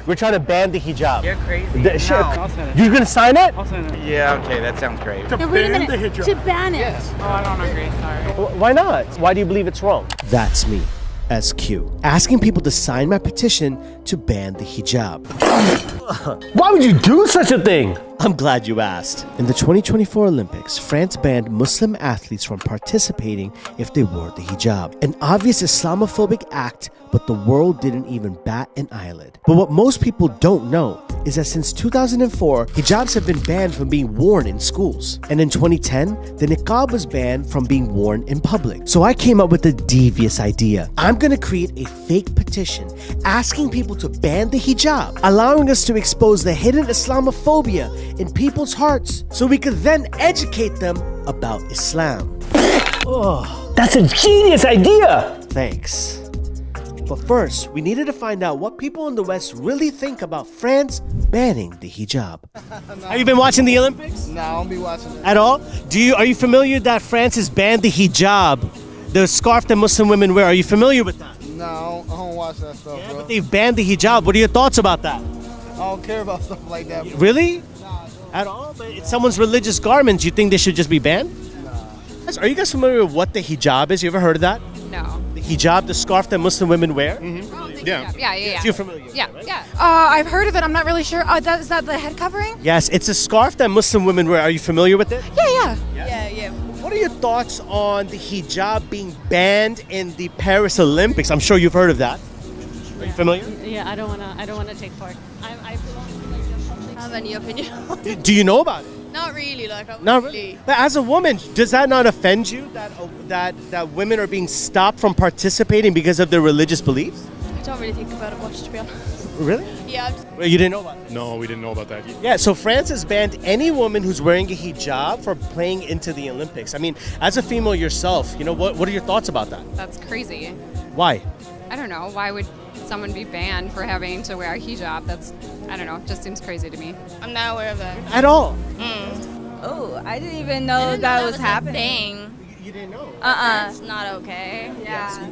We're trying to ban the hijab. You're crazy. Sure. I'll sign it. You're gonna sign it? I'll sign it. Yeah, okay, that sounds great. No, wait a minute. To ban it. Yes. Oh, I don't agree. Sorry. Why not? Why do you believe it's wrong? That's me, SQ, asking people to sign my petition to ban the hijab. Why would you do such a thing? I'm glad you asked. In the 2024 Olympics, France banned Muslim athletes from participating if they wore the hijab. An obvious Islamophobic act, but the world didn't even bat an eyelid. But what most people don't know is that since 2004, hijabs have been banned from being worn in schools. And in 2010, the niqab was banned from being worn in public. So I came up with a devious idea. I'm gonna create a fake petition asking people to ban the hijab, allowing us to expose the hidden Islamophobia in people's hearts so we could then educate them about Islam. Oh, that's a genius idea! Thanks. But first, we needed to find out what people in the West really think about France banning the hijab. Have you been watching the Olympics? No, I don't be watching it. At all? Are you familiar that France has banned the hijab, the scarf that Muslim women wear? Are you familiar with that? No, I don't watch that stuff, Yeah, bro. but they've banned the hijab. What are your thoughts about that? I don't care about stuff like that, bro. Really? At all? But it's someone's religious garments. You think they should just be banned? Nah. Are you guys familiar with what the hijab is? You ever heard of that? No. The hijab, the scarf that Muslim women wear? Yeah. You're familiar with Yeah, it, right? yeah. I've heard of it. I'm not really sure. Is that the head covering? Yes, it's a scarf that Muslim women wear. Are you familiar with it? Yeah. What are your thoughts on the hijab being banned in the Paris Olympics? I'm sure you've heard of that. Are you familiar? Yeah, I don't wanna take part. I I have any opinion. Do you know about it? Not really, like I Not really. But as a woman, does that not offend you that women are being stopped from participating because of their religious beliefs? I don't really think about it much, to be honest. Really? Yeah. Well, you didn't know about it? No, we didn't know about that. Yeah, so France has banned any woman who's wearing a hijab from playing into the Olympics. I mean, as a female yourself, what are your thoughts about that? That's crazy. Why? I don't know. Why would someone be banned for having to wear a hijab? I don't know. It just seems crazy to me. I'm not aware of that. At all? Oh, I didn't even know that was happening. You didn't know? That's not okay. Yeah.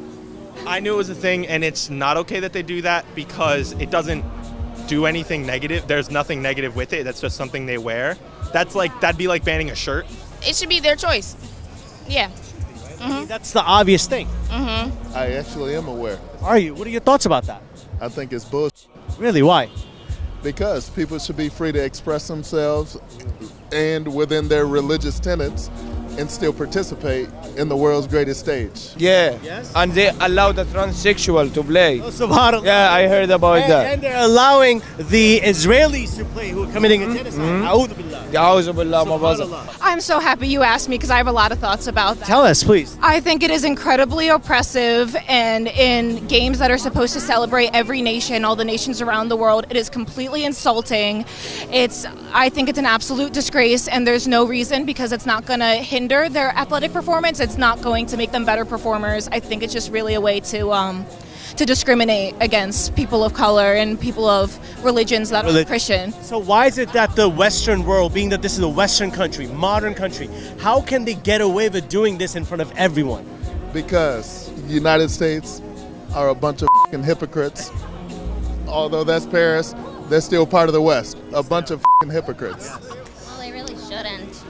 I knew it was a thing, and it's not okay that they do that because it doesn't do anything negative. There's nothing negative with it. That's just something they wear. That'd be like banning a shirt. It should be their choice. Yeah. I mean, that's the obvious thing. I actually am aware. Are you? What are your thoughts about that? I think it's bullshit Really? Why? because people should be free to express themselves and within their religious tenets and still participate in the world's greatest stage. Yeah, Yes? and they allow the transsexual to play. Oh, subhanAllah. Yeah, I heard about that. And they're allowing the Israelis to play who are committing a genocide. A'udhu billah. A'udhu billah, my brother. Subhanallah. I'm so happy you asked me because I have a lot of thoughts about that. Tell us, please. I think it is incredibly oppressive, and in games that are supposed to celebrate every nation, all the nations around the world, it is completely insulting. I think it's an absolute disgrace, and there's no reason because it's not going to hinder their athletic performance. It's not going to make them better performers. I think it's just really a way to discriminate against people of color and people of religions that are Christian. So why is it that the Western world, being that this is a Western country, modern country, how can they get away with doing this in front of everyone? Because the United States are a bunch of f***ing hypocrites. Although that's Paris, they're still part of the West. A bunch of f***ing hypocrites. Well, they really shouldn't.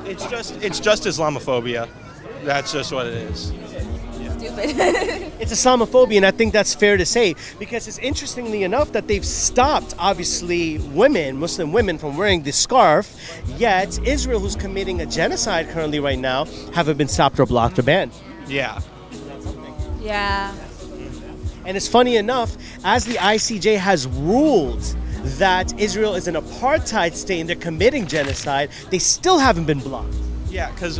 It's just Islamophobia. That's just what it is. It's Islamophobia, and I think that's fair to say, because it's interestingly enough that they've stopped, obviously, Muslim women from wearing this scarf, yet Israel, who's committing a genocide currently right now, haven't been stopped or blocked or banned. Yeah. Yeah. And it's funny enough, as the ICJ has ruled that Israel is an apartheid state and they're committing genocide, they still haven't been blocked. Yeah, because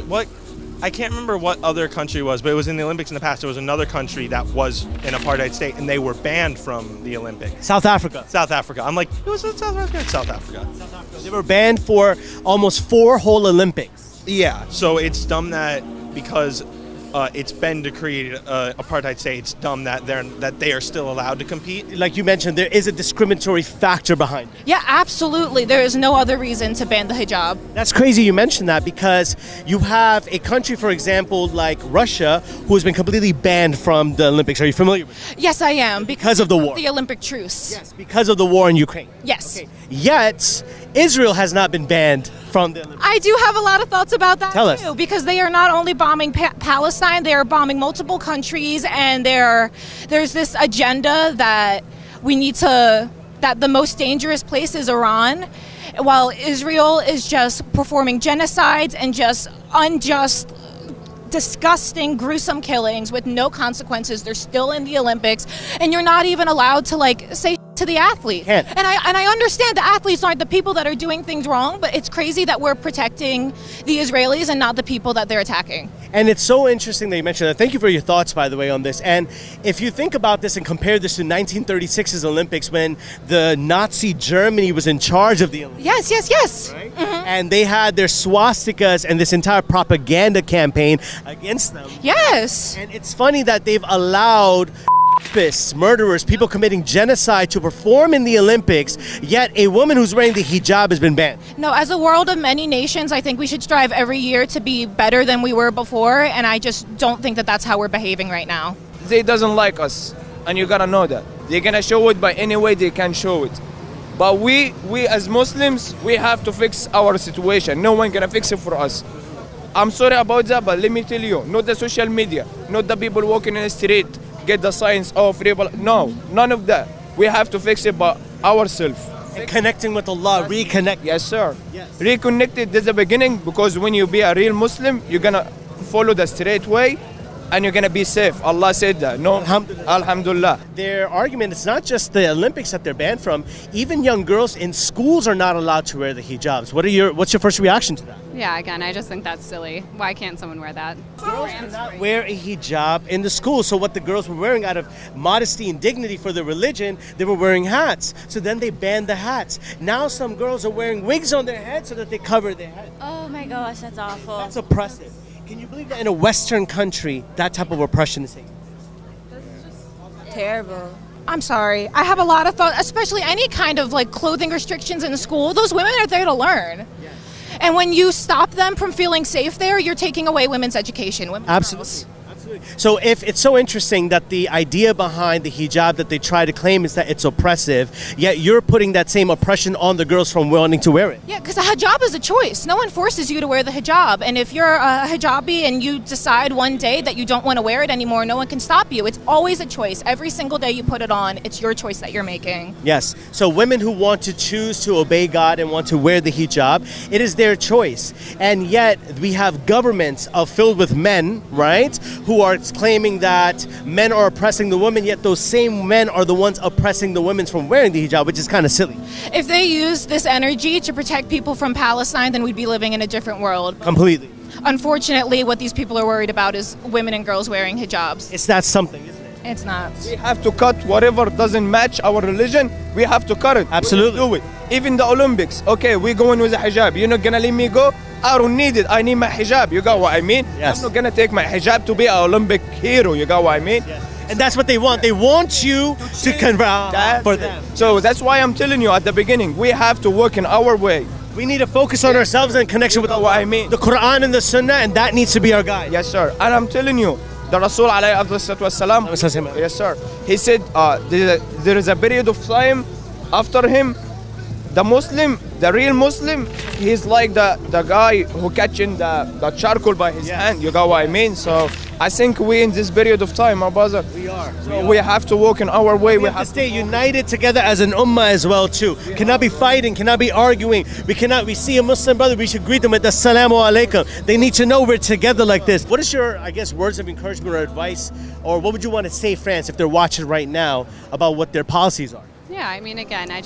I can't remember what other country it was, but it was in the Olympics in the past. There was another country that was an apartheid state, and they were banned from the Olympics. South Africa. South Africa. I'm like, who was it? South Africa? South Africa. They were banned for almost 4 whole Olympics. Yeah, so it's dumb that because it's been to create apartheid. Say it's dumb that they are still allowed to compete. Like you mentioned, there is a discriminatory factor behind it. Yeah, absolutely. There is no other reason to ban the hijab. That's crazy you mentioned that, because you have a country, for example, like Russia, who has been completely banned from the Olympics. Are you familiar with that? Yes, I am. Because of the war. The Olympic truce. Yes, because of the war in Ukraine. Yes. Okay. Yet, Israel has not been banned from the Olympics. I do have a lot of thoughts about that Tell too, us. because they are not only bombing Palestine, they are bombing multiple countries, and there's this agenda that that the most dangerous place is Iran, while Israel is just performing genocides and just unjust, disgusting, gruesome killings with no consequences. They're still in the Olympics, and you're not even allowed to say to the athlete. Can't. And I understand the athletes aren't the people that are doing things wrong, but it's crazy that we're protecting the Israelis and not the people that they're attacking. And it's so interesting that you mentioned that. Thank you for your thoughts, by the way, on this. And if you think about this and compare this to 1936's Olympics, when the Nazi Germany was in charge of the Olympics. Yes. Right? And they had their swastikas and this entire propaganda campaign against them. Yes. And it's funny that they've allowed rapists, murderers, people committing genocide to perform in the Olympics, yet a woman who's wearing the hijab has been banned. No, as a world of many nations, I think we should strive every year to be better than we were before, and I just don't think that that's how we're behaving right now. They doesn't like us, and you gotta know that. They're gonna show it by any way they can show it. But we as Muslims, we have to fix our situation. No one gonna fix it for us. I'm sorry about that, but let me tell you, not the social media, not the people walking in the street, get the signs of free. No, none of that. We have to fix it by ourselves. And connecting with Allah, reconnect. Yes, sir. Yes. Reconnected is the beginning, because when you be a real Muslim, you're gonna follow the straight way, and you're gonna be safe. Allah said that. No, Alhamdulillah. Their argument is not just the Olympics that they're banned from. Even young girls in schools are not allowed to wear the hijabs. What's your first reaction to that? Yeah, again, I just think that's silly. Why can't someone wear that? Girls cannot wear a hijab in the school. So what the girls were wearing out of modesty and dignity for their religion, they were wearing hats. So then they banned the hats. Now some girls are wearing wigs on their head so that they cover their head. Oh my gosh, that's awful. That's oppressive. Can you believe that in a Western country, that type of oppression is taking place? Terrible. I'm sorry. I have a lot of thoughts, especially any kind of clothing restrictions in school. Those women are there to learn. Yes. And when you stop them from feeling safe there, you're taking away women's education. Absolutely. So if it's so interesting that the idea behind the hijab that they try to claim is that it's oppressive, yet you're putting that same oppression on the girls from wanting to wear it. Yeah, because a hijab is a choice. No one forces you to wear the hijab. And if you're a hijabi and you decide one day that you don't want to wear it anymore, no one can stop you. It's always a choice. Every single day you put it on, it's your choice that you're making. Yes. So women who want to choose to obey God and want to wear the hijab, it is their choice. And yet we have governments filled with men, right, who are claiming that men are oppressing the women, yet those same men are the ones oppressing the women from wearing the hijab, which is kind of silly. If they use this energy to protect people from Palestine, then we'd be living in a different world. Completely. Unfortunately, what these people are worried about is women and girls wearing hijabs. It's not something, isn't it? It's not. We have to cut whatever doesn't match our religion. We have to cut it. Absolutely. Do it. Even the Olympics. Okay, we're going with a hijab. You're not gonna let me go? I don't need it. I need my hijab. You got what I mean? Yes. I'm not gonna take my hijab to be an Olympic hero. You got what I mean? Yes. And that's what they want. They want you to convert for them. So that's why I'm telling you at the beginning, we have to work in our way. We need to focus on ourselves and connection with You know what I mean? the Quran and the Sunnah, and that needs to be our guide. Yes, sir. And I'm telling you, the Rasul alayhi afdal wassalam, yes, sir. He said there is a period of time after him, the Muslim, the real Muslim, he's like the guy who catching the charcoal by his hand. You got what I mean? So I think we in this period of time, my brother. We are. So we have to walk in our way. We have to stay united together as an ummah as well too. Cannot be fighting, cannot be arguing. We see a Muslim brother, we should greet them with assalamu alaikum. They need to know we're together like this. What is your, words of encouragement or advice, or what would you want to say, France, if they're watching right now about what their policies are? Yeah, I mean, again, I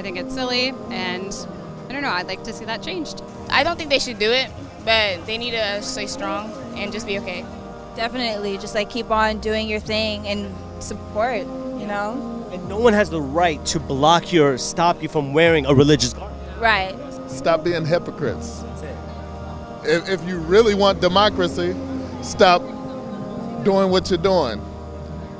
think it's silly, and I don't know, I'd like to see that changed. I don't think they should do it, but they need to stay strong and just be okay. Definitely, just keep on doing your thing and support, you know? And no one has the right to block you or stop you from wearing a religious garment. Right. Stop being hypocrites. If you really want democracy, stop doing what you're doing.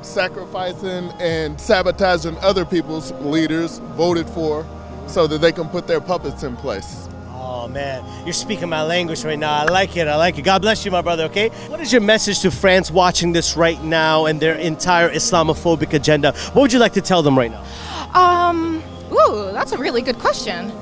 Sacrificing and sabotaging other people's leaders voted for so that they can put their puppets in place. Oh man, you're speaking my language right now. I like it, I like it. God bless you, my brother, okay? What is your message to France watching this right now and their entire Islamophobic agenda? What would you like to tell them right now? Ooh, that's a really good question.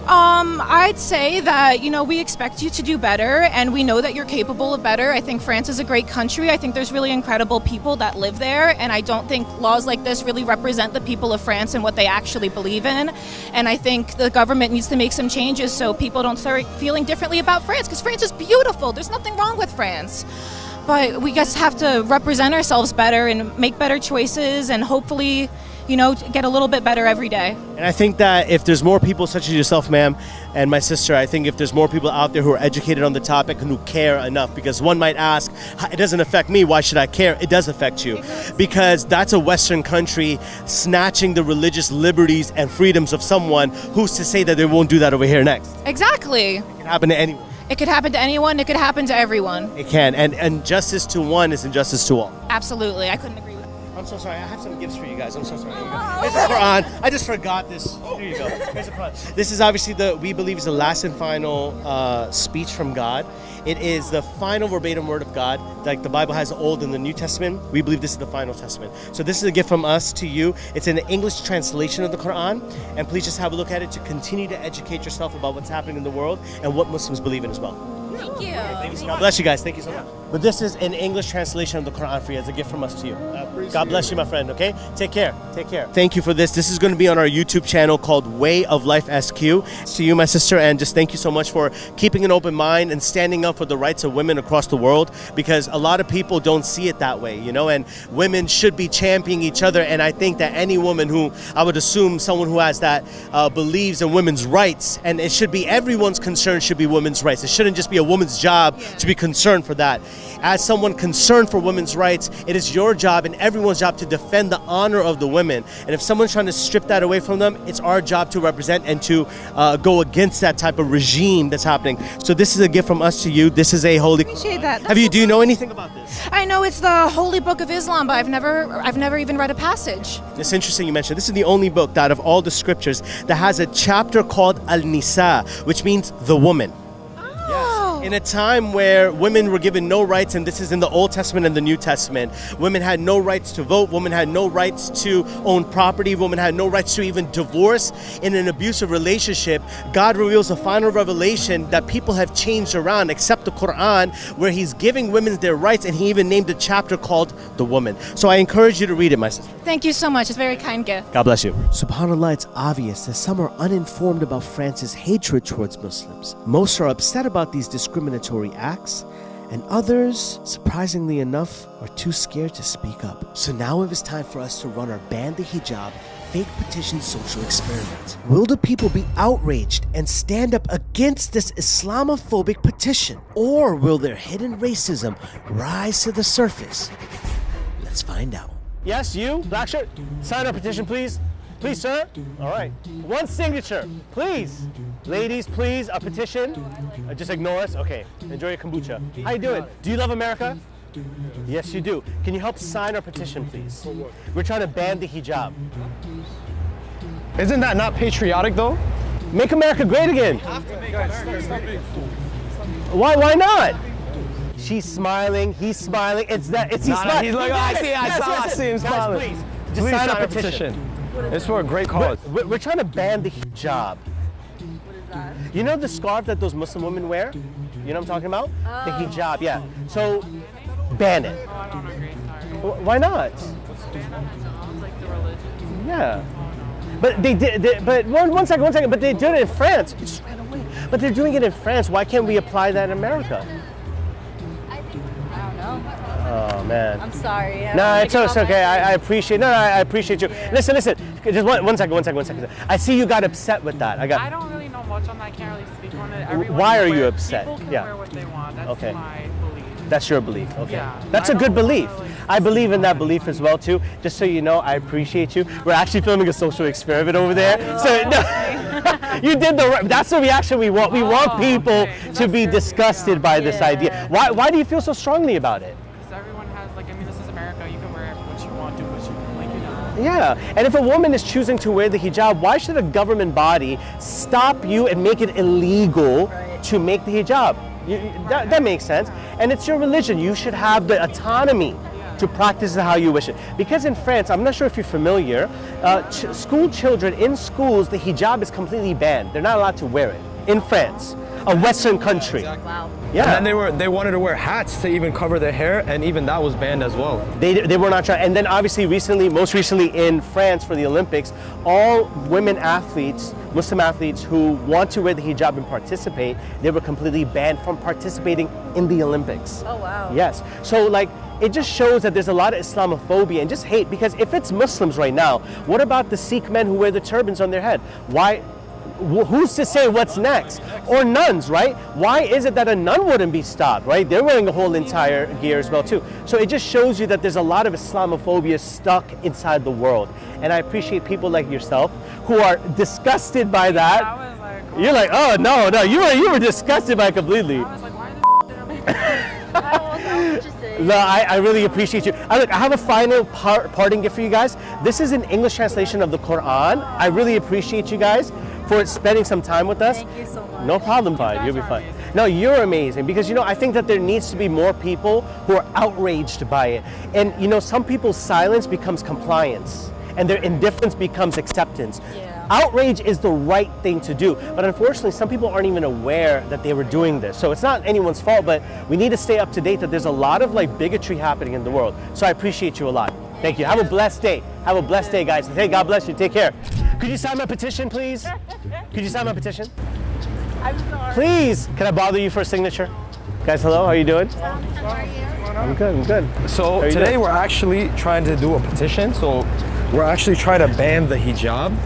I'd say that, we expect you to do better, and we know that you're capable of better. I think France is a great country. I think there's really incredible people that live there, and I don't think laws like this really represent the people of France and what they actually believe in. And I think the government needs to make some changes so people don't start feeling differently about France, because France is beautiful. There's nothing wrong with France. But we just have to represent ourselves better and make better choices, and hopefully get a little bit better every day. And I think that if there's more people such as yourself, ma'am, and my sister, I think if there's more people out there who are educated on the topic and who care enough, because one might ask, it doesn't affect me, why should I care? It does affect you, because that's a Western country snatching the religious liberties and freedoms of someone. Who's to say that they won't do that over here next? Exactly. It can happen to anyone. It could happen to anyone. It could happen to everyone. It can, and justice to one is injustice to all. Absolutely. I couldn't agree with that. I'm so sorry. I have some gifts for you guys. I'm so sorry. Here's the Quran. I just forgot this. Here you go. Here's the Quran. This is obviously we believe is the last and final speech from God. It is the final verbatim word of God. Like the Bible has the Old and the New Testament. We believe this is the final testament. So this is a gift from us to you. It's an English translation of the Quran. And please just have a look at it to continue to educate yourself about what's happening in the world and what Muslims believe in as well. Thank you. God bless you guys. Thank you so much. But this is an English translation of the Quran for you as a gift from us to you. God bless you, my friend, okay? Take care. Take care. Thank you for this. This is going to be on our YouTube channel called Way of Life SQ. To you, my sister, and just thank you so much for keeping an open mind and standing up for the rights of women across the world, because a lot of people don't see it that way, and women should be championing each other. And I think that any woman who, I would assume someone who has that believes in women's rights, and it should be everyone's concern should be women's rights. It shouldn't just be a woman's job to be concerned for that. As someone concerned for women's rights, it is your job and everyone's job to defend the honor of the women. And if someone's trying to strip that away from them, it's our job to represent and to go against that type of regime that's happening. So this is a gift from us to you. This is a holy. Appreciate that. Do you know anything about this? I know it's the Holy Book of Islam, but I've never even read a passage. It's interesting you mentioned. This is the only book out of all the scriptures that has a chapter called Al-Nisa, which means the woman. In a time where women were given no rights, and this is in the Old Testament and the New Testament, women had no rights to vote, women had no rights to own property, women had no rights to even divorce. In an abusive relationship, God reveals a final revelation that people have changed around, except the Quran, where he's giving women their rights, and he even named a chapter called The Woman. So I encourage you to read it, my sister. Thank you so much. It's a very kind gift. God bless you. SubhanAllah, it's obvious that some are uninformed about France's hatred towards Muslims. Most are upset about these discriminatory acts, and others, surprisingly enough, are too scared to speak up. So now it is time for us to run our Ban the Hijab fake petition social experiment. Will the people be outraged and stand up against this Islamophobic petition? Or will their hidden racism rise to the surface? Let's find out. Yes, you, black shirt, sign our petition, please. Please, sir. All right. One signature, please. Ladies, please, a petition. Just ignore us. Okay. Enjoy your kombucha. How you doing? Do you love America? Yes, you do. Can you help sign our petition, please? We're trying to ban the hijab. Isn't that not patriotic, though? Make America great again. Why not? She's smiling. He's smiling. It's he's smiling. He's like, oh, I see him smiling. Guys, please, just sign our petition. It's for a great cause. We're trying to ban the hijab. What is that? You know the scarf that those Muslim women wear? You know what I'm talking about? Oh. The hijab, yeah. So, ban it. Oh, I don't agree, sorry. Why not? It's like the religion. Yeah. But they did, but one second, but they did it in France. You just ran away. But they're doing it in France. Why can't we apply that in America? I don't know. Oh, man. I'm sorry. No, it's okay. I appreciate. No, I appreciate you. Yeah. Listen. Just one second. I see you got upset with that. I don't really know much on that. I can't really speak on it. Why are you upset? People can wear what they want. That's my belief. That's your belief. Okay. Yeah. That's a good belief. I believe in that belief as well too. Just so you know, I appreciate you. We're actually filming a social experiment over there. So no. You did that's the reaction we want. We want people to be disgusted by this idea. Why do you feel so strongly about it? Because everyone has, like, I mean, this is America. You can wear what you want, do what you like, you know. Yeah, and if a woman is choosing to wear the hijab, why should a government body stop you and make it illegal to make the hijab? That makes sense. And it's your religion. You should have the autonomy to practice it how you wish it. Because in France, I'm not sure if you're familiar, school children in schools, the hijab is completely banned. They're not allowed to wear it in France, a Western country. Wow. Yeah. And then they wanted to wear hats to even cover their hair, and even that was banned as well. They were not trying. And then obviously most recently in France for the Olympics, all women athletes, Muslim athletes who want to wear the hijab and participate, they were completely banned from participating in the Olympics. Oh, wow. Yes. So like, it just shows that there's a lot of Islamophobia and just hate, because if it's Muslims right now, what about the Sikh men who wear the turbans on their head? Who's to say what's next? Or nuns, right? Why is it that a nun wouldn't be stopped, right? They're wearing a whole entire gear as well too. So it just shows you that there's a lot of Islamophobia stuck inside the world. And I appreciate people like yourself who are disgusted by that. I was like, oh. You're like, oh no, you were disgusted by it completely. I was like, why the did everybody? No, I really appreciate you. Look, I have a final parting gift for you guys. This is an English translation of the Quran. I really appreciate you guys for spending some time with us. Thank you so much. No problem, fine. You'll be fine. No, you're amazing, because I think that there needs to be more people who are outraged by it. And some people's silence becomes compliance, and their indifference becomes acceptance. Yeah. Outrage is the right thing to do, but unfortunately some people aren't even aware that they were doing this. So it's not anyone's fault, but we need to stay up to date that there's a lot of bigotry happening in the world. So I appreciate you a lot. Thank you. Have a blessed day. Have a blessed day, guys. Hey, God bless you. Take care. Could you sign my petition, please? Could you sign my petition? I'm sorry. Please. Can I bother you for a signature? Guys, hello. How are you doing? How are you? I'm good. I'm good. So today we're actually trying to do a petition. So we're actually trying to ban the hijab.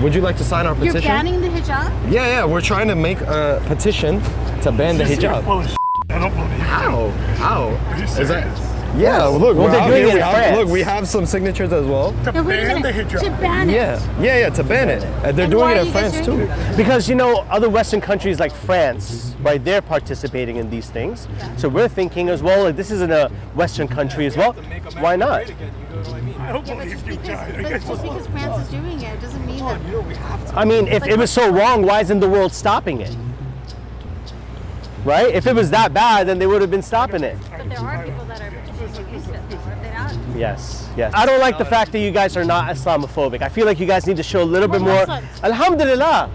Would you like to sign our petition? You're banning the hijab? Yeah. We're trying to make a petition to ban the hijab. I don't believe you. How? Are you Is serious? that? Yeah, look, well, they're doing it in France. Look, we have some signatures as well. To ban the hijab. To ban it? Yeah, to ban it. They're doing it in France too. Because other Western countries like France, right, they're participating in these things. So we're thinking as well, like, this isn't a Western country as well. Why not? I don't believe you guys. But just because France is doing it doesn't mean that. I mean, if it was so wrong, why isn't the world stopping it? Right? If it was that bad, then they would have been stopping it. But there are people that are petitioning against it, though, are they not? Yes. I don't like the fact that you guys are not Islamophobic. I feel like you guys need to show a little bit more. Alhamdulillah.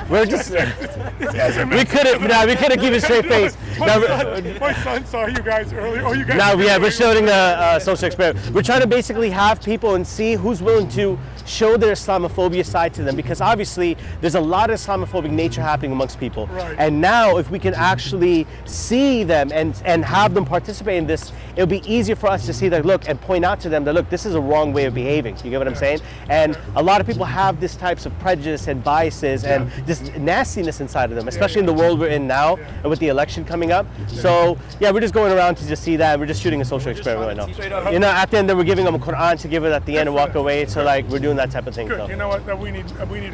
We're just. we couldn't keep a straight face. My son saw you guys earlier. Oh, you guys. Now, we're showing the social experiment. We're trying to basically have people and see who's willing to show their Islamophobia side to them, because obviously there's a lot of Islamophobic nature happening amongst people. Right. And now, if we can actually see them and have them participate in this, it'll be easier for us to see that, look, and point out to them that, look, this is a wrong way of behaving. You get what I'm saying? And a lot of people have these types of prejudice and biases and this nastiness inside of them, especially in the world we're in now and with the election coming up. So we're just going around to just see that. We're just shooting a social experiment right now. At the end, we're giving them a Quran to give it at the end and walk away. So we're doing that type of thing. Good. So. You know what? We need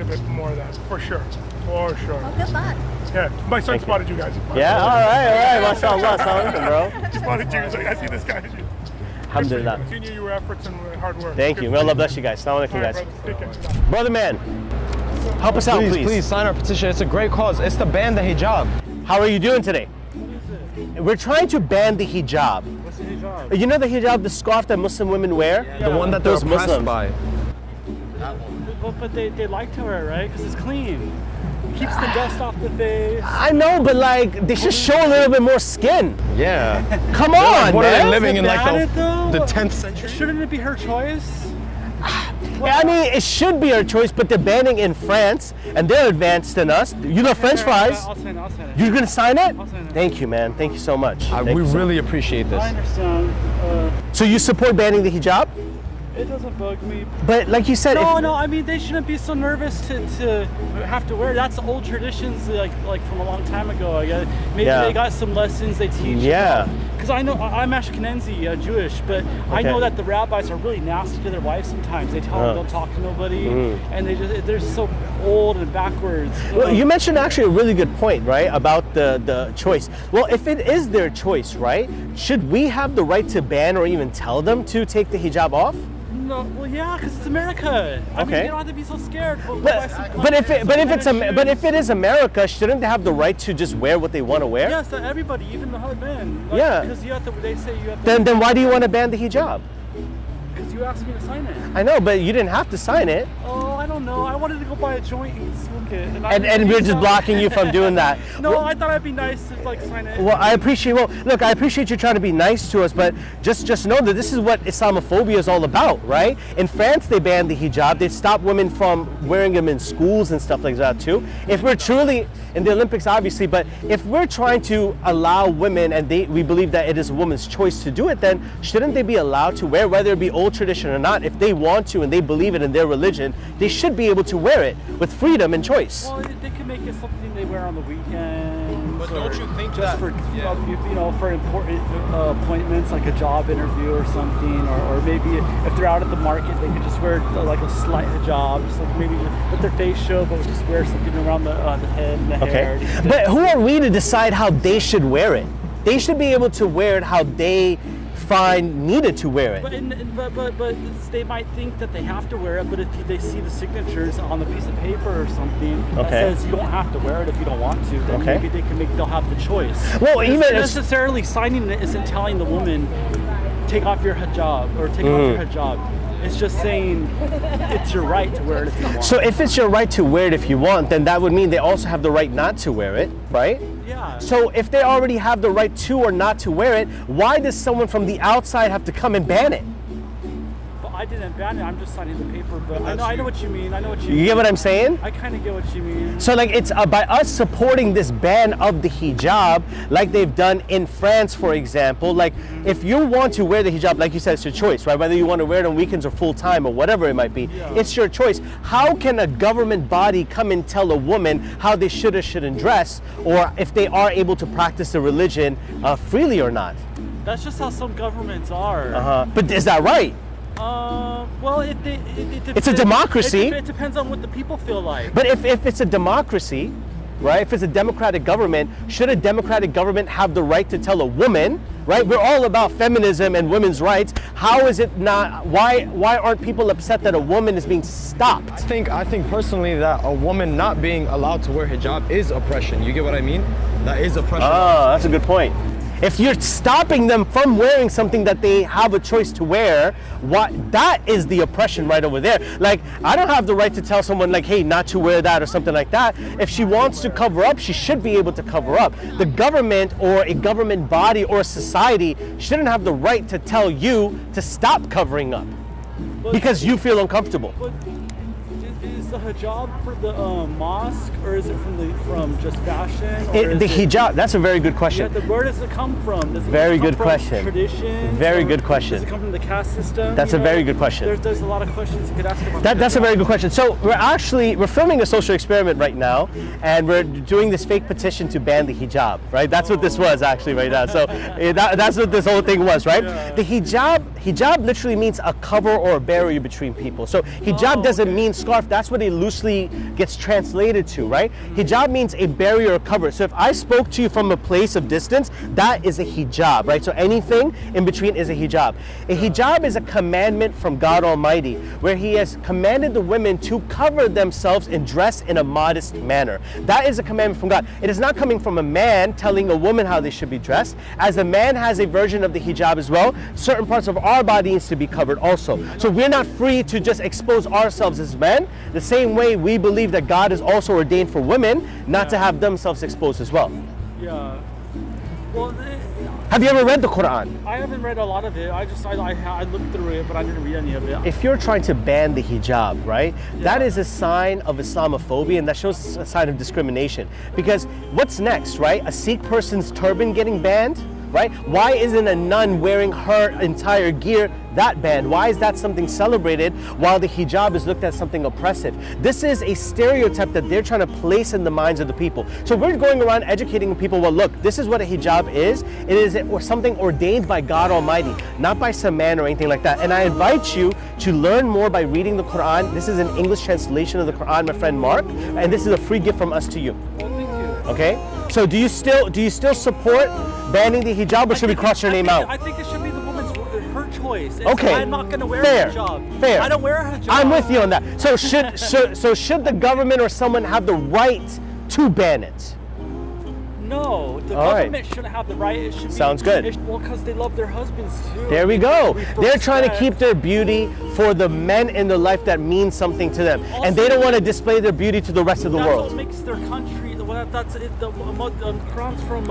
a bit more of that, for sure. Well, good luck. Yeah, my son spotted you guys. Yeah, all right. Mashallah, bro. Spotted you. He's like, I see this guy. Alhamdulillah. Continue your efforts and hard work. Thank you. May Allah bless you guys. Assalamu alaikum, guys. Take care. Brother man, help us out, please. Please sign our petition. It's a great cause. It's to ban the hijab. How are you doing today? We're trying to ban the hijab. What's the hijab? You know the hijab, the scarf that Muslim women wear? Yeah. The one that they're oppressed by. But they like to wear it, right? Because it's clean. It keeps the dust off the face. I know, but they should show a little bit more skin. Yeah. Come on, what man. Are they living in the 10th century? Shouldn't it be her choice? I mean, it should be our choice, but they're banning in France, and they're advanced than us. You know French fries? I'll sign it. You're gonna sign it? I'll sign it. Thank you, man. Thank you so much. We really appreciate this. I understand. So you support banning the hijab? It doesn't bug me. But like you said, no. I mean, they shouldn't be so nervous to have to wear. That's old traditions, like from a long time ago. Maybe they got some lessons they teach. Yeah. Because I know I'm Ashkenazi, Jewish, but I know that the rabbis are really nasty to their wives sometimes. They tell them don't talk to nobody, and they're just so old and backwards. Well, you mentioned actually a really good point, right, about the choice. Well, if it is their choice, right, should we have the right to ban or even tell them to take the hijab off? No, well, yeah, because it's America. I mean, you don't have to be so scared. But if it is America, shouldn't they have the right to just wear what they want to wear? Yes, everybody, even the men. Like, yeah. Because you have to. They say you have to. Then why do you want to ban the hijab? Because you asked me to sign it. I know, but you didn't have to sign it. Oh, I don't know. I wanted to go buy a joint and smoke it. And we're just blocking you from doing that. No, I thought I'd be nice to like sign it. Well, I appreciate you trying to be nice to us, but just know that this is what Islamophobia is all about, right? In France, they banned the hijab. They stopped women from wearing them in schools and stuff like that too. If we're truly in the Olympics, obviously, but if we're trying to allow women, and we believe that it is a woman's choice to do it, then shouldn't they be allowed to wear, whether it be old tradition or not? If they want to and they believe it in their religion, they should be able to wear it with freedom and choice. Well, they can make it something they wear on the weekends. But don't you think just for for important appointments like a job interview or something, or maybe if they're out at the market, they could just wear like a slight hijab, just like maybe let their face show, but just wear something around the head and the hair. But who are we to decide how they should wear it? They should be able to wear it how they find needed to wear it. But they might think that they have to wear it, but if they see the signatures on the piece of paper or something that says you don't have to wear it if you don't want to, then maybe they'll have the choice. Well, even necessarily signing it isn't telling the woman take off your hijab or take off your hijab. It's just saying it's your right to wear it if you want. So if it's your right to wear it if you want, then that would mean they also have the right not to wear it, right? Yeah. So if they already have the right to or not to wear it, why does someone from the outside have to come and ban it? But I didn't ban it. I'm just signing the paper. But I know what you mean. I know what you mean. You get what I'm saying? I kind of get what you mean. So like it's by us supporting this ban of the hijab, like they've done in France, for example. Like if you want to wear the hijab, like you said, it's your choice, right? Whether you want to wear it on weekends or full time or whatever it might be, it's your choice. How can a government body come and tell a woman how they should or shouldn't dress, or if they are able to practice the religion freely or not? That's just how some governments are. But is that right? Well, it's a democracy. It depends on what the people feel like. But if it's a democracy, right? If it's a democratic government, should a democratic government have the right to tell a woman, right? We're all about feminism and women's rights. How is it not? Why aren't people upset that a woman is being stopped? I think personally that a woman not being allowed to wear hijab is oppression. You get what I mean? That is oppression. Oh, that's a good point. If you're stopping them from wearing something that they have a choice to wear, that is the oppression right over there. Like, I don't have the right to tell someone like, hey, not to wear that or something like that. If she wants to cover up, she should be able to cover up. The government or a government body or a society shouldn't have the right to tell you to stop covering up because you feel uncomfortable. Is the hijab for the mosque, or is it from just fashion? The hijab, that's a very good question. Yeah, where does it come from? Does it very come good from question. Tradition? Very good question. Does it come from the caste system? That's a very good question. There's a lot of questions you could ask about that's a very good question. So we're filming a social experiment right now, and we're doing this fake petition to ban the hijab, right? That's what this was actually right now. So that's what this whole thing was, right? Yeah. The hijab literally means a cover or a barrier between people. So hijab doesn't mean scarf. That's what it loosely gets translated to, right? Hijab means a barrier or cover. So if I spoke to you from a place of distance, that is a hijab, right? So anything in between is a hijab. A hijab is a commandment from God Almighty, where He has commanded the women to cover themselves and dress in a modest manner. That is a commandment from God. It is not coming from a man telling a woman how they should be dressed. As a man has a version of the hijab as well, certain parts of our body needs to be covered also. So we're not free to just expose ourselves as men. The same way we believe that God has also ordained for women not to have themselves exposed as well. Yeah. Well, have you ever read the Quran? I haven't read a lot of it. I looked through it, but I didn't read any of it. If you're trying to ban the hijab, right, that is a sign of Islamophobia, and that shows a sign of discrimination. Because what's next, right? A Sikh person's turban getting banned? right? Why isn't a nun wearing her entire gear that banned? Why is that something celebrated while the hijab is looked at something oppressive? This is a stereotype that they're trying to place in the minds of the people. So we're going around educating people, well, look, this is what a hijab is. It is something ordained by God Almighty, not by some man or anything like that. And I invite you to learn more by reading the Quran. This is an English translation of the Quran, my friend Mark, and this is a free gift from us to you. Okay? So do you still support banning the hijab, or should we cross your name out? I think it should be the woman's her choice. Okay. I'm not going to wear Fair. a hijab. Fair. I don't wear a hijab. I'm with you on that. So should the government or someone have the right to ban it? No, the All government shouldn't have the right. It should Sounds good. Well, because they love their husbands too. There we go. They're trying to keep their beauty for the men in their life that means something to them, and they don't want to display their beauty to the rest of the That's world. what makes their country. That's it. The Quran's from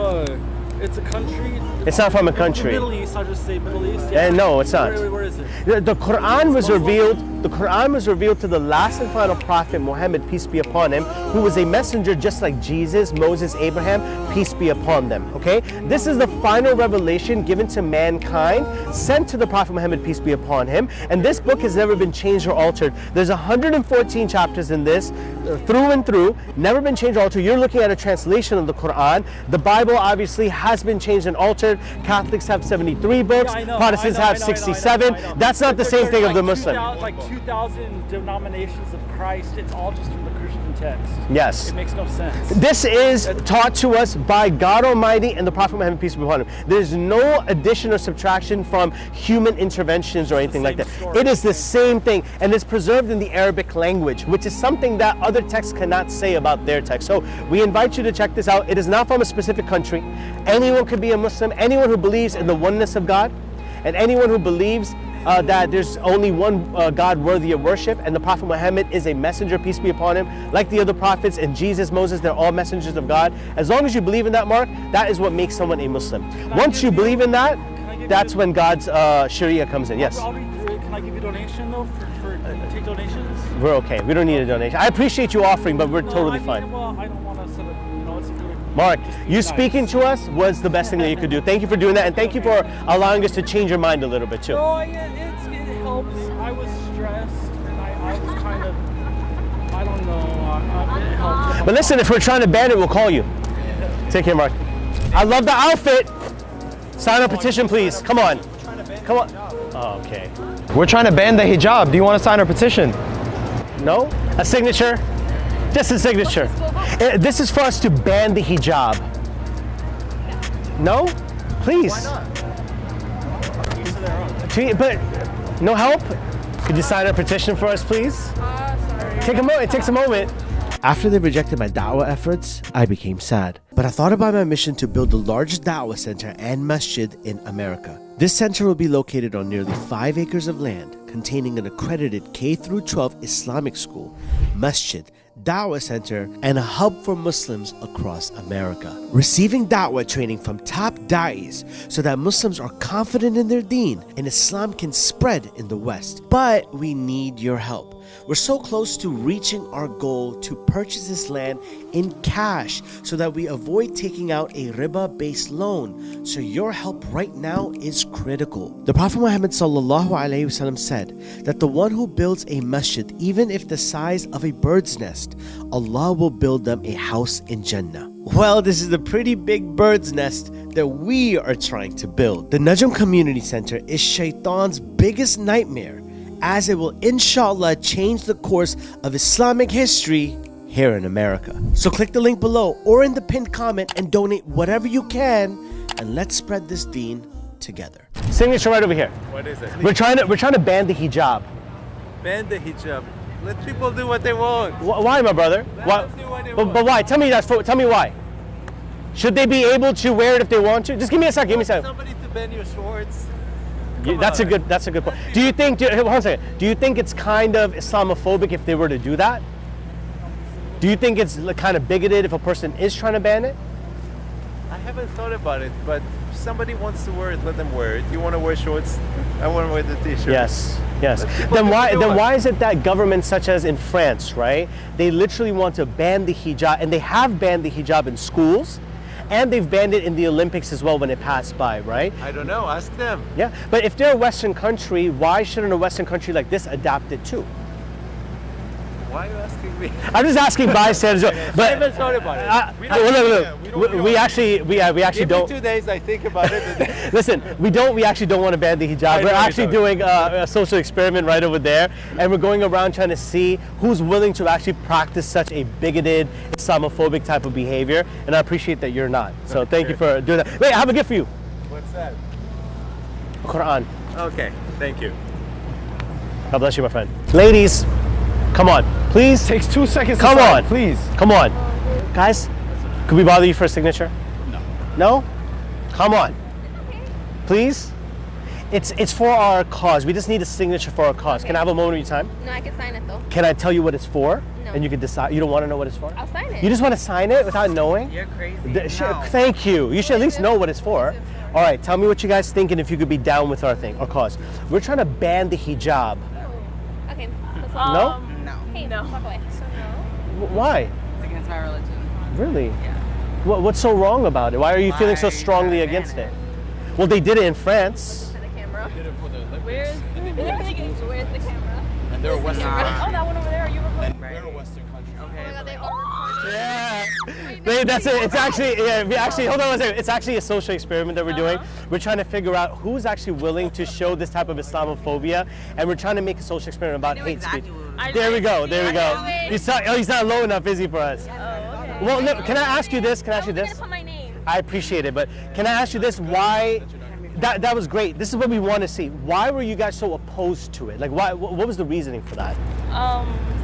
it's a country. It's not from a country. Middle East. I'll just say Middle East. Yeah. No, it's not. Where is it? The Quran was revealed. The Quran was revealed to the last and final prophet Muhammad, peace be upon him, who was a messenger just like Jesus, Moses, Abraham, peace be upon them. Okay, this is the final revelation given to mankind, sent to the prophet Muhammad, peace be upon him. And this book has never been changed or altered. There's 114 chapters in this, through and through, never been changed or altered. You're looking at a translation of the Quran. The Bible obviously has been changed and altered. Catholics have 73 books. Protestants have 67. That's not the same thing of the Muslim. Like 2,000 denominations of Christ. It's all just from the Christian text. Yes. It makes no sense. This is taught to us by God Almighty and the Prophet Muhammad, peace be upon him. There's no addition or subtraction from human interventions or anything like that. It is the same thing, and it's preserved in the Arabic language, which is something that other texts cannot say about their text. So we invite you to check this out. It is not from a specific country. Anyone could be a Muslim. Anyone who believes in the oneness of God, and anyone who believes that there's only one God worthy of worship, and the Prophet Muhammad is a messenger, peace be upon him, like the other prophets, and Jesus, Moses, they're all messengers of God. As long as you believe in that, Mark, that is what makes someone a Muslim. Once you believe in that, that's when God's Sharia comes in. Yes. I'll read through it. Can I give you a donation though for take donations? We're okay. We don't need a donation. I appreciate you offering, but we're totally fine. Well, I don't want to sort of, it's really Mark, you speaking to us was the best thing that you could do. Thank you for doing that, and thank you for allowing us to change your mind a little bit too. No, it helps. I was stressed, and I was kind of, I don't know, it helps. But listen, if we're trying to ban it, we'll call you. Take care, Mark. I love the outfit. Sign a petition, please. Come on. Come on. Oh, okay. We're trying to ban the hijab. Do you want to sign our petition? No? A signature? Just a signature. This is for us to ban the hijab. No? Please. Why not? But no help? Could you sign a petition for us, please? Sorry. Take a moment. It takes a moment. After they rejected my da'wah efforts, I became sad. But I thought about my mission to build the largest da'wah center and masjid in America. This center will be located on nearly 5 acres of land, containing an accredited K-12 Islamic school, masjid, da'wah center, and a hub for Muslims across America. Receiving da'wah training from top da'is so that Muslims are confident in their deen and Islam can spread in the West. But we need your help. We're so close to reaching our goal to purchase this land in cash so that we avoid taking out a riba-based loan. So your help right now is critical. The Prophet Muhammad ﷺ said that the one who builds a masjid, even if the size of a bird's nest, Allah will build them a house in Jannah. Well, this is a pretty big bird's nest that we are trying to build. The Najm Community Center is Shaitan's biggest nightmare, as it will inshallah change the course of Islamic history here in America. So click the link below or in the pinned comment and donate whatever you can, and let's spread this deen together. Signature right over here. What is it? We're trying to ban the hijab. Ban the hijab. Let people do what they want. Why, my brother? Why? But why? Tell me that. Tell me why. Should they be able to wear it if they want to? Just give me a second. Give me a second. Somebody to ban your shorts. That's a good point. Do you think? Hold on a second. Do you think it's kind of Islamophobic if they were to do that? Do you think it's kind of bigoted if a person is trying to ban it? I haven't thought about it, but if somebody wants to wear it, let them wear it. You want to wear shorts? I want to wear the t-shirt. Yes. Then why is it that governments such as in France, right? They literally want to ban the hijab, and they have banned the hijab in schools, And they've banned it in the Olympics as well when it passed by, right? I don't know. Ask them. Yeah, but if they're a Western country, why shouldn't a Western country like this adapt it too? Why are you asking me? I'm just asking bystanders. But I haven't thought about it. We actually Give don't. me 2 days. I think about it. Listen, we actually don't want to ban the hijab. We're actually doing a social experiment right over there, and we're going around trying to see who's willing to actually practice such a bigoted, Islamophobic type of behavior. And I appreciate that you're not. So thank you for doing that. Wait, I have a gift for you. What's that? Quran. Okay, thank you. God bless you, my friend. Ladies, come on, please. Takes 2 seconds. Come on, please. Come on, guys. Could we bother you for a signature? No. No? Come on. Please. It's for our cause. We just need a signature for our cause. Can I have a moment of your time? No, I can sign it though. Can I tell you what it's for? No. And you can decide. You don't want to know what it's for? I'll sign it. You just want to sign it without knowing? You're crazy. Thank you. You should at least know what it's for. All right, tell me what you guys think and if you could be down with our thing, our cause. We're trying to ban the hijab. Okay. No? No. Hey, no. Walk away. So no. Why? It's against my religion. Really? Yeah. What's so wrong about it? Why are you feeling so strongly against it? Well, they did it in France. For the camera. They did it for the Olympics. Where's the camera? And they're a Western country. Oh, that one over there. Are you recording? They're a Western country. Okay. Oh my God, they all recording. Yeah. That's it. It's actually, hold on one second. It's actually a social experiment that we're doing. We're trying to figure out who's actually willing to show this type of Islamophobia, and we're trying to make a social experiment about hate speech. There we go. There we go. He's not low enough, is he, for us? Well, no, can I ask you this? Can I ask you this? Put my name. I appreciate it, but can I ask you this? Why? That was great. This is what we want to see. Why were you guys so opposed to it? Like, why? What was the reasoning for that?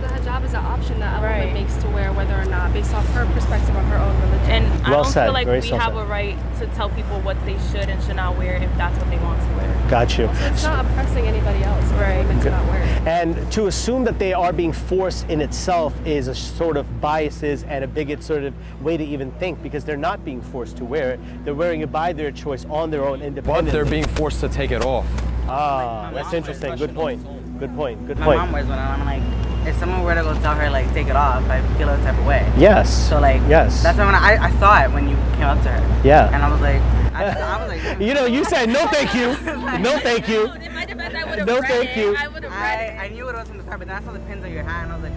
The hijab is an option that a woman makes to wear, whether or not, based off her perspective on her own religion. And I Well don't said. feel like Very we well have said. a right to tell people what they should and should not wear if that's what they want to wear. Got you. So it's not oppressing anybody else, right? Women to not wear it. And to assume that they are being forced in itself is a sort of biases and a bigot sort of way to even think, because they're not being forced to wear it. They're wearing it by their choice on their own independently. But they're being forced to take it off. Ah, that's interesting. Good point. Good point. Good My point. mom wears one, and I'm like, if someone were to go tell her, like, take it off, I feel a type of way. Yes. So, like, yes. That's when I saw it when you came up to her. Yeah. And I was like, I was like, you know, you said no thank you. No thank you. No thank you. I knew what it was from the start, but then I saw the pins on your hat, and I was like,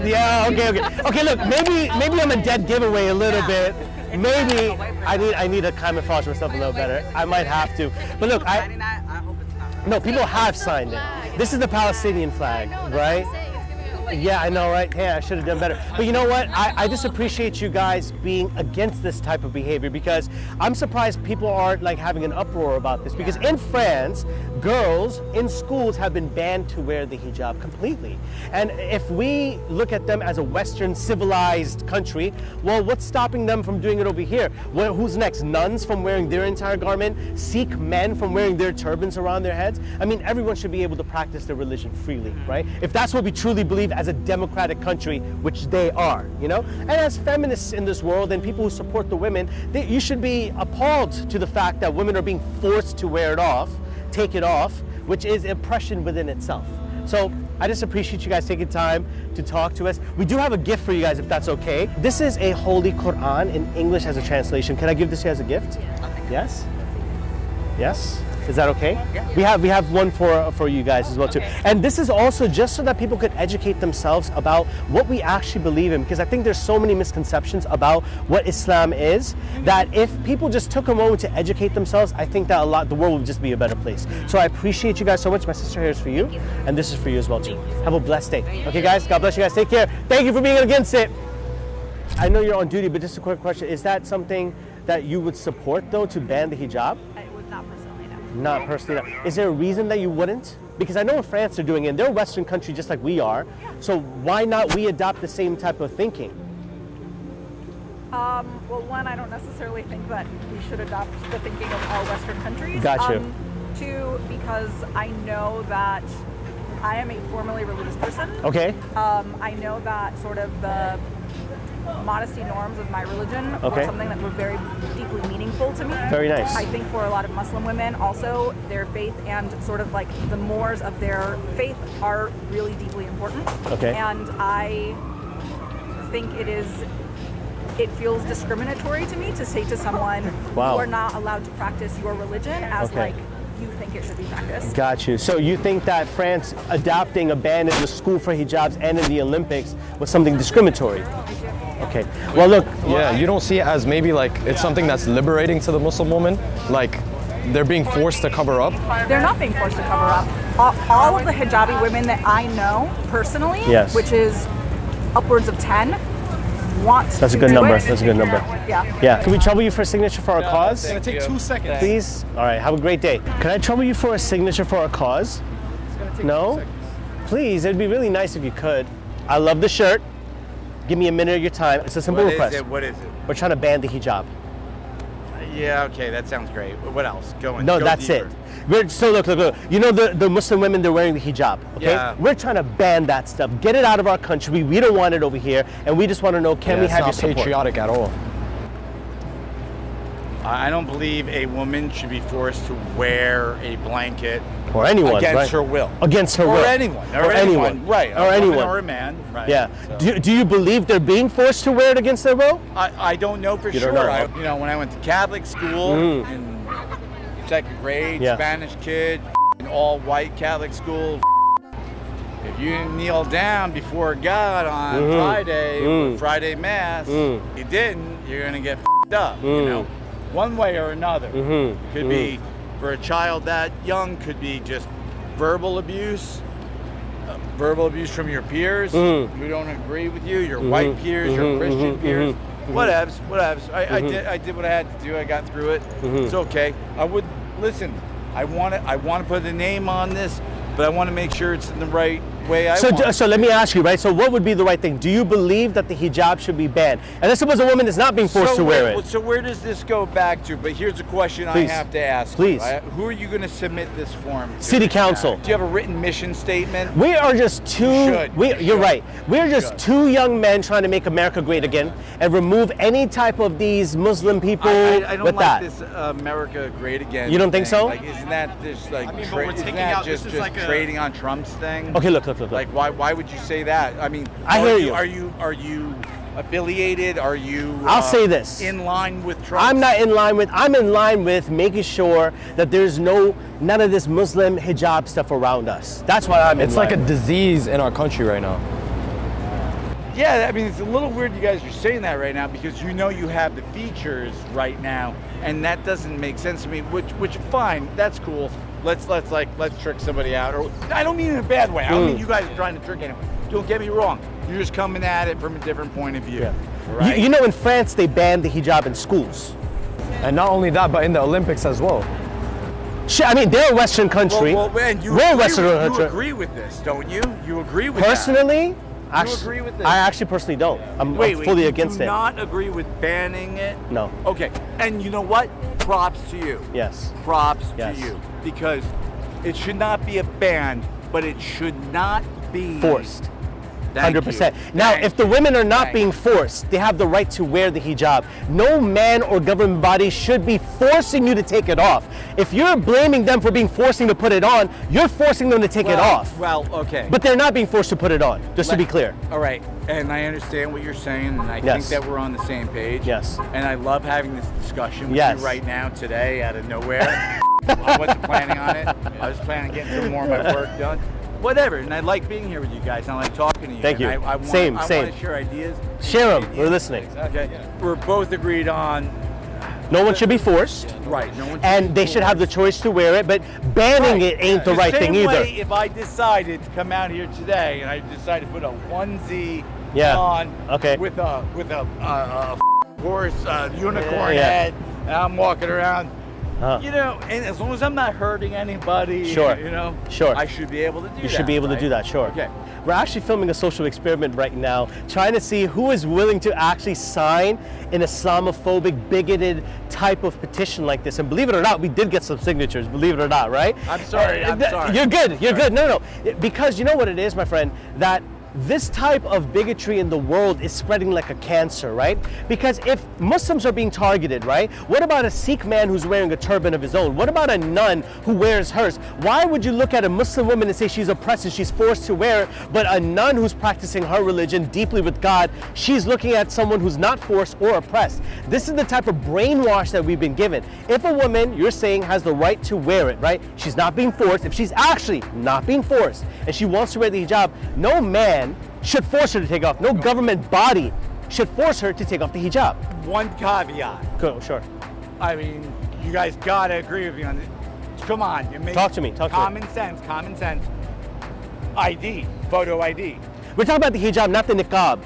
Yeah, okay. Okay, look, maybe I'm a dead giveaway a little bit. Maybe I need to camouflage myself a little better. I might have to. But look, no, people have signed it. This is the Palestinian flag, right? Yeah, I know, right? Yeah, I should have done better. But you know what? I just appreciate you guys being against this type of behavior, because I'm surprised people aren't like having an uproar about this. Because in France, girls in schools have been banned to wear the hijab completely. And if we look at them as a Western civilized country, well, what's stopping them from doing it over here? Well, who's next? Nuns from wearing their entire garment? Sikh men from wearing their turbans around their heads? I mean, everyone should be able to practice their religion freely, right? If that's what we truly believe as a democratic country, which they are, you know? And as feminists in this world and people who support the women, you should be appalled to the fact that women are being forced to wear it off, take it off, which is oppression within itself. So I just appreciate you guys taking time to talk to us. We do have a gift for you guys, if that's okay. This is a Holy Quran in English as a translation. Can I give this to you as a gift? Yes? Yes? Is that okay? Yeah. We have one for you guys as well too. And this is also just so that people could educate themselves about what we actually believe in, because I think there's so many misconceptions about what Islam is that if people just took a moment to educate themselves, I think that the world would just be a better place. So I appreciate you guys so much. My sister here is for you, and this is for you as well too. Have a blessed day. Okay guys, God bless you guys. Take care. Thank you for being against it. I know you're on duty, but just a quick question. Is that something that you would support though, to ban the hijab? Not personally. No. Is there a reason that you wouldn't? Because I know in France they're doing it, and they're a Western country just like we are. So why not we adopt the same type of thinking? Well, one, I don't necessarily think that we should adopt the thinking of all Western countries. Got you. Two, because I know that I am a formally religious person. Okay. I know that sort of the modesty norms of my religion were something that were very deeply meaningful to me. Very nice. I think for a lot of Muslim women also, their faith and sort of like the mores of their faith are really deeply important. Okay. And I think it is it feels discriminatory to me to say to someone, Wow. you are not allowed to practice your religion as Okay. like you think it should be practiced. Got you. So you think that France adopting a ban in the school for hijabs and in the Olympics was something discriminatory? Okay. Well, look. Yeah, you don't see it as maybe like it's something that's liberating to the Muslim woman, like they're being forced to cover up. They're not being forced to cover up. All of the hijabi women that I know personally, Yes. which is upwards of 10, want That's a to good do number. it. That's a good number. Yeah. Yeah. Can we trouble you for a signature for our cause? It's gonna take 2 seconds. Please? All right. Have a great day. Can I trouble you for a signature for our cause? No? Please. It'd be really nice if you could. I love the shirt. Give me a minute of your time. It's a simple request. What is it? We're trying to ban the hijab. Yeah, okay, that sounds great. What else? Go No, that's deeper. it. So look. You know the Muslim women, they're wearing the hijab, okay? Yeah. We're trying to ban that stuff. Get it out of our country. We don't want it over here. And we just want to know, can we have your it's not support? patriotic at all. I don't believe a woman should be forced to wear a blanket Or anyone, against right? her will. Against her or will. Anyone. Or anyone. Right. Or a anyone. Woman or a man. Right. Yeah. So. Do you believe they're being forced to wear it against their will? I don't know for You sure. don't know. When I went to Catholic school in second grade, Yeah. Spanish kid, all white Catholic school. If you didn't kneel down before God on Friday, with Friday Mass, you didn't, you're gonna get up. You know, one way or another. Could be for a child that young, could be just verbal abuse from your peers who don't agree with you, your white peers, your Christian peers. Whatevs. I did what I had to do. I got through it. It's okay. I would listen. I want to put a name on this, but I want to make sure it's in the right way. So let me ask you, right? So what would be the right thing? Do you believe that the hijab should be banned? And let's suppose a woman is not being forced to wear it. So where does this go back to? But here's a question Please. I have to ask. Please. Who are you going to submit this form to? City Council. Do you have a written mission statement? We are just two. You're right. We're just two young men trying to make America great again and remove any type of these Muslim people I don't with like that. this America great again. You don't think thing. so? Like, isn't that just like but we're isn't taking that out- just this is like a- trading on Trump's thing? Okay, look. Like why would you say that? I mean, I hear you. Are you affiliated? Are you? I'll say this. In line with Trump? I'm in line with making sure that there's none of this Muslim hijab stuff around us. That's why I'm in It's like a line. disease in our country right now. Yeah, I mean, it's a little weird you guys are saying that right now because you know you have the features right now, and that doesn't make sense to me. Which fine, that's cool. Let's trick somebody out, or I don't mean in a bad way. I don't mean you guys are trying to trick anyone. Don't get me wrong. You're just coming at it from a different point of view. Yeah. Right? You know, in France they banned the hijab in schools. And not only that, but in the Olympics as well. I mean, they're a Western country. Well, and you We're a agree, Western country. you agree with this, don't you? You agree with Personally, that? You agree with this? I actually personally don't. I'm fully against you it. do not agree with banning it? No. Okay, and you know what? Props to you. Yes. Props Yes. to you. Because it should not be a ban, but it should not be Forced. Thank 100%. you. Now, Thanks. if the women are not Thanks. being forced, they have the right to wear the hijab. No man or government body should be forcing you to take it off. If you're blaming them for being forcing to put it on, you're forcing them to take it off. Well, okay. But they're not being forced to put it on, just to be clear. All right, and I understand what you're saying, and I Yes. think that we're on the same page. Yes. And I love having this discussion with Yes. you right now, today, out of nowhere. I wasn't planning on it. I was planning on getting some more of my work done. Whatever, and I like being here with you guys, and I like talking to you. Thank and you. I want, Same. I want to share ideas. Share them. We're listening. Okay. We're both agreed on. No one should be forced. Right. No one. And they should have the choice to wear it, but banning it ain't the right thing same either. way if I decided to come out here today and I decided to put a onesie Yeah. on Okay. with a horse unicorn Yeah. head, and I'm walking around. Uh-huh. You know, and as long as I'm not hurting anybody, Sure. you know, Sure. I should be able to do that. You should be able to right? do that, sure. Okay. We're actually filming a social experiment right now, trying to see who is willing to actually sign an Islamophobic, bigoted type of petition like this. And believe it or not, we did get some signatures, believe it or not, right? I'm sorry, I'm sorry. You're good, you're good. No. Because you know what it is, my friend, that this type of bigotry in the world is spreading like a cancer, right? Because if Muslims are being targeted, right? What about a Sikh man who's wearing a turban of his own? What about a nun who wears hers? Why would you look at a Muslim woman and say she's oppressed and she's forced to wear it, but a nun who's practicing her religion deeply with God, she's looking at someone who's not forced or oppressed? This is the type of brainwash that we've been given. If a woman, you're saying, has the right to wear it, right? She's not being forced. If she's actually not being forced and she wants to wear the hijab, no man should force her to take off. No government body should force her to take off the hijab. One caveat. Go, sure. I mean, you guys gotta agree with me on this. Come on, you make Talk to me. common sense. ID, photo ID. We're talking about the hijab, not the niqab.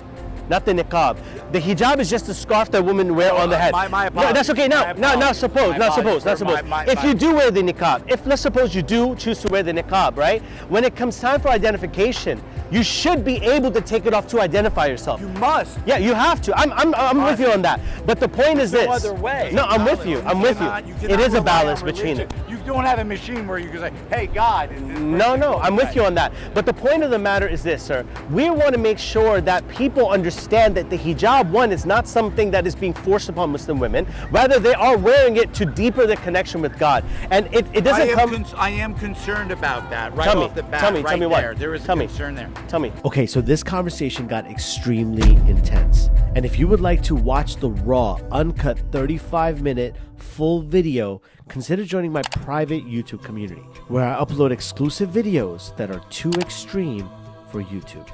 Not the niqab. The hijab is just a scarf that women wear on the head. My no, that's okay. Now, not suppose. If you do wear the niqab, if let's suppose you do choose to wear the niqab, right? When it comes time for identification, you should be able to take it off to identify yourself. You must. Yeah, you have to. I'm with you on that. But the point is this. No other way. No, I'm with you. I'm with you. It is a balance between it. You don't have a machine where you can say, hey, God, is this No, I'm with you on that. But the point of the matter is this, sir. We want to make sure that people understand that the hijab, one, is not something that is being forced upon Muslim women. Rather, they are wearing it to deepen their connection with God. And it doesn't come... I am concerned about that right Tell off the bat. Tell me there. what? There is a concern there. Tell me. Okay, so this conversation got extremely intense. And if you would like to watch the raw, uncut, 35-minute full video, consider joining my private YouTube community, where I upload exclusive videos that are too extreme for YouTube.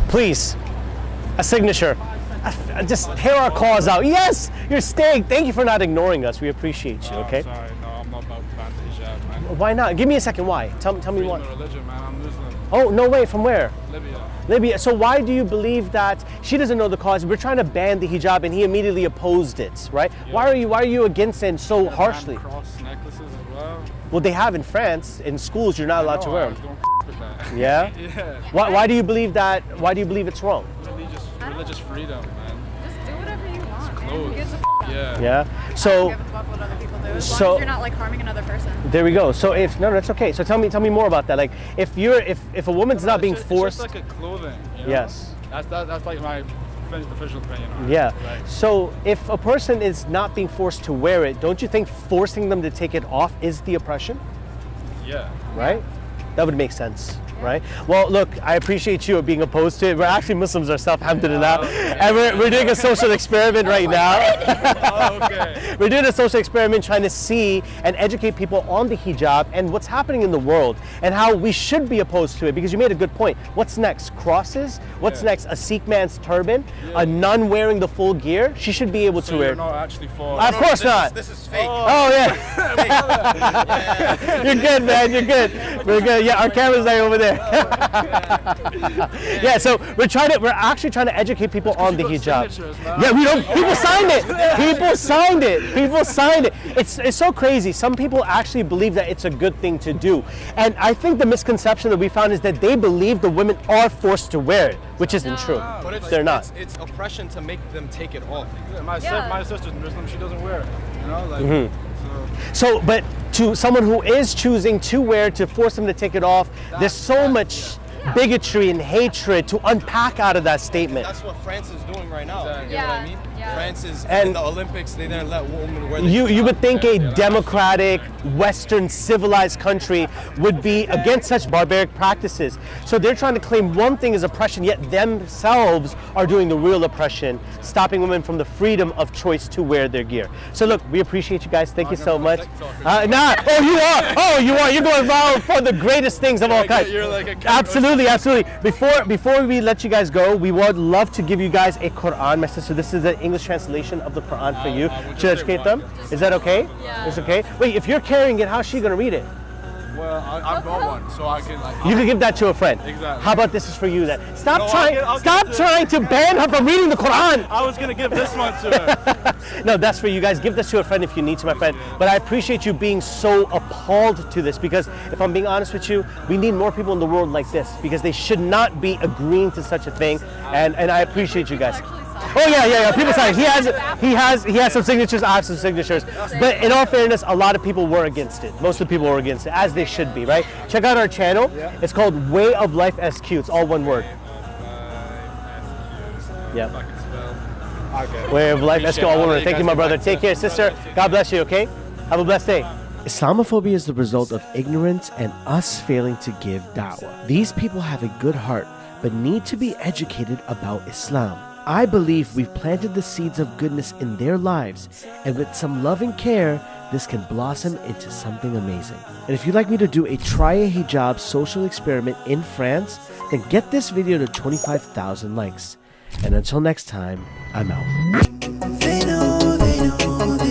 Please, a signature. Just hear our cause out. Yes, you're staying. Thank you for not ignoring us. We appreciate you, okay? Sorry, no, I'm not about to ban the hijab, man. Why not? Give me a second. Why? Tell me why. Religion, man. I'm Muslim. Oh, no way. From where? Libya. So why do you believe that she doesn't know the cause? We're trying to ban the hijab and he immediately opposed it, right? Yeah. Why are you against it so harshly? Cross necklaces as well. Well, they have in France. In schools, you're not allowed to wear them. With that. Yeah? Yeah. Why do you believe that? Why do you believe it's wrong? Religious freedom, man. Just do whatever you want. It's clothes. Yeah. Yeah. So. As long as you're not like harming another person. There we go. So if no, that's okay. So tell me more about that. Like if a woman's not being forced. It's just like a clothing. You know? Yes. That's like my official opinion. Yeah. Right. So if a person is not being forced to wear it, don't you think forcing them to take it off is the oppression? Yeah. Right? That would make sense. Right? Well, look, I appreciate you being opposed to it. We're actually Muslims ourselves, alhamdulillah. And we're doing a social experiment right now. Okay. We're doing a social experiment trying to see and educate people on the hijab and what's happening in the world and how we should be opposed to it, because you made a good point. What's next? Crosses? What's next? A Sikh man's turban? A nun wearing the full gear? She should be able to wear. You're not actually for... Of course not. This is fake. Oh, yeah. You're good, man. You're good. We're good. Yeah, our camera's right over there. Yeah, so we're actually trying to educate people on the hijab. Yeah, people signed it. It's so crazy. Some people actually believe that it's a good thing to do. And I think the misconception that we found is that they believe the women are forced to wear it, which isn't true. But they're not. It's oppression to make them take it off. My sister's Muslim, she doesn't wear it. You know, like So, but to someone who is choosing to wear, to force them to take it off, there's so much bigotry and hatred to unpack out of that statement. That's what France is doing right now. Exactly. You know what I mean? France is And in the Olympics. They didn't let women wear the you would think a democratic, Western, civilized country would be against such barbaric practices. So they're trying to claim one thing is oppression, yet themselves are doing the real oppression, stopping women from the freedom of choice to wear their gear. So look, we appreciate you guys. Thank you so much. You are. You're going viral for the greatest things of all kinds. You're like a Absolutely. Before we let you guys go, we would love to give you guys a Quran message. So this is the English translation of the Quran for you to educate them. Is that okay? Yeah. It's okay. Wait, if you're carrying it, how's she gonna read it? Well, I've got one, so I can like... You can give that to a friend. Exactly. How about this is for you then? Stop trying to ban her from reading the Quran. I was gonna give this one to her. No, that's for you guys. Give this to a friend if you need to, my friend. But I appreciate you being so appalled to this, because if I'm being honest with you, we need more people in the world like this, because they should not be agreeing to such a thing. And I appreciate you guys. Oh yeah. People sign. He has some signatures. I have some signatures. But in all fairness, a lot of people were against it. Most of the people were against it, as they should be, right? Check out our channel. It's called Way of Life SQ. It's all one word. Yep. Fucking spell. Okay. Way of life. Let's go, Appreciate it. woman. Thank you, my brother. Take care, sister. God bless you, okay? Have a blessed day. Islamophobia is the result of ignorance and us failing to give da'wah. These people have a good heart, but need to be educated about Islam. I believe we've planted the seeds of goodness in their lives, and with some love and care, this can blossom into something amazing. And if you'd like me to do a try a hijab social experiment in France, then get this video to 25,000 likes. And until next time, I'm out. They know.